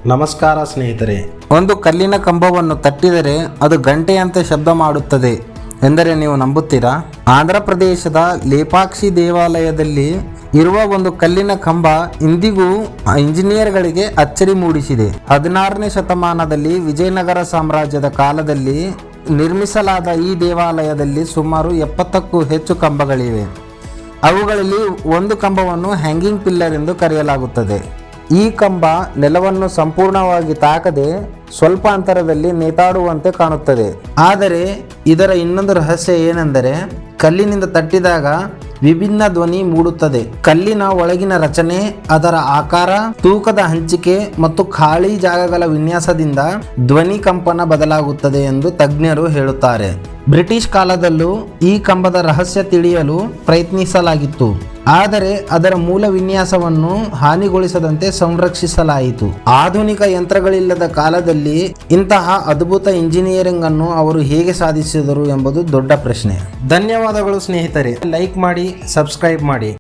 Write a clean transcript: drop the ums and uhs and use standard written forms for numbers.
ನಮಸ್ಕಾರ ಸ್ನೇಹಿತರೆ. ಒಂದು ಕಲ್ಲಿನ ಕಂಬವನ್ನು ತಟ್ಟಿದರೆ ಅದು ಗಂಟೆಯಂತೆ ಶಬ್ದ ಮಾಡುತ್ತದೆ ಎಂದರೆ ನೀವು ನಂಬುತ್ತೀರಾ? ಆಂಧ್ರ ಪ್ರದೇಶದ ಲೇಪಾಕ್ಷಿ ದೇವಾಲಯದಲ್ಲಿ ಇರುವ ಒಂದು ಕಲ್ಲಿನ ಕಂಬ ಇಂದಿಗೂ ಇಂಜಿನಿಯರ್ಗಳಿಗೆ ಅಚ್ಚರಿ ಮೂಡಿಸಿದೆ. 16ನೇ ಶತಮಾನದಲ್ಲಿ ವಿಜಯನಗರ ಸಾಮ್ರಾಜ್ಯದ ಕಾಲದಲ್ಲಿ ನಿರ್ಮಿಸಲಾದ ಈ ದೇವಾಲಯದಲ್ಲಿ ಸುಮಾರು 70ಕ್ಕೂ ಹೆಚ್ಚು ಕಂಬಗಳಿವೆ. ಅವುಗಳಲ್ಲಿ ಒಂದು ಕಂಬವನ್ನು ಹ್ಯಾಂಗಿಂಗ್ ಪಿಲ್ಲರ್ ಎಂದು ಕರೆಯಲಾಗುತ್ತದೆ. ಈ ಕಂಬ ನೆಲವನ್ನು ಸಂಪೂರ್ಣವಾಗಿ ತಾಕದೆ ಸ್ವಲ್ಪ ಅಂತರದಲ್ಲಿ ನೇತಾಡುವಂತೆ ಕಾಣುತ್ತದೆ. ಆದರೆ ಇದರ ಇನ್ನೊಂದು ರಹಸ್ಯ ಏನೆಂದರೆ ಕಲ್ಲಿನಿಂದ ತಟ್ಟಿದಾಗ ವಿಭಿನ್ನ ಧ್ವನಿ ಮೂಡುತ್ತದೆ. ಕಲ್ಲಿನ ಒಳಗಿನ ರಚನೆ, ಅದರ ಆಕಾರ, ತೂಕದ ಹಂಚಿಕೆ ಮತ್ತು ಖಾಲಿ ಜಾಗಗಳ ವಿನ್ಯಾಸದಿಂದ ಧ್ವನಿ ಕಂಪನ ಬದಲಾಗುತ್ತದೆ ಎಂದು ತಜ್ಞರು ಹೇಳುತ್ತಾರೆ. ಬ್ರಿಟಿಷ್ ಕಾಲದಲ್ಲೂ ಈ ಕಂಬದ ರಹಸ್ಯ ತಿಳಿಯಲು ಪ್ರಯತ್ನಿಸಲಾಗಿತ್ತು, ಆದರೆ ಅದರ ಮೂಲ ವಿನ್ಯಾಸವನ್ನು ಹಾನಿಗೊಳಿಸದಂತೆ ಸಂರಕ್ಷಿಸಲಾಯಿತು. ಆಧುನಿಕ ಯಂತ್ರಗಳಿಲ್ಲದ ಕಾಲದಲ್ಲಿ ಇಂತಹ ಅದ್ಭುತ ಇಂಜಿನಿಯರಿಂಗ್ ಅನ್ನು ಅವರು ಹೇಗೆ ಸಾಧಿಸಿದರು ಎಂಬುದು ದೊಡ್ಡ ಪ್ರಶ್ನೆ. ಧನ್ಯವಾದಗಳು ಸ್ನೇಹಿತರೆ. ಲೈಕ್ ಮಾಡಿ, ಸಬ್ಸ್ಕ್ರೈಬ್ ಮಾಡಿ.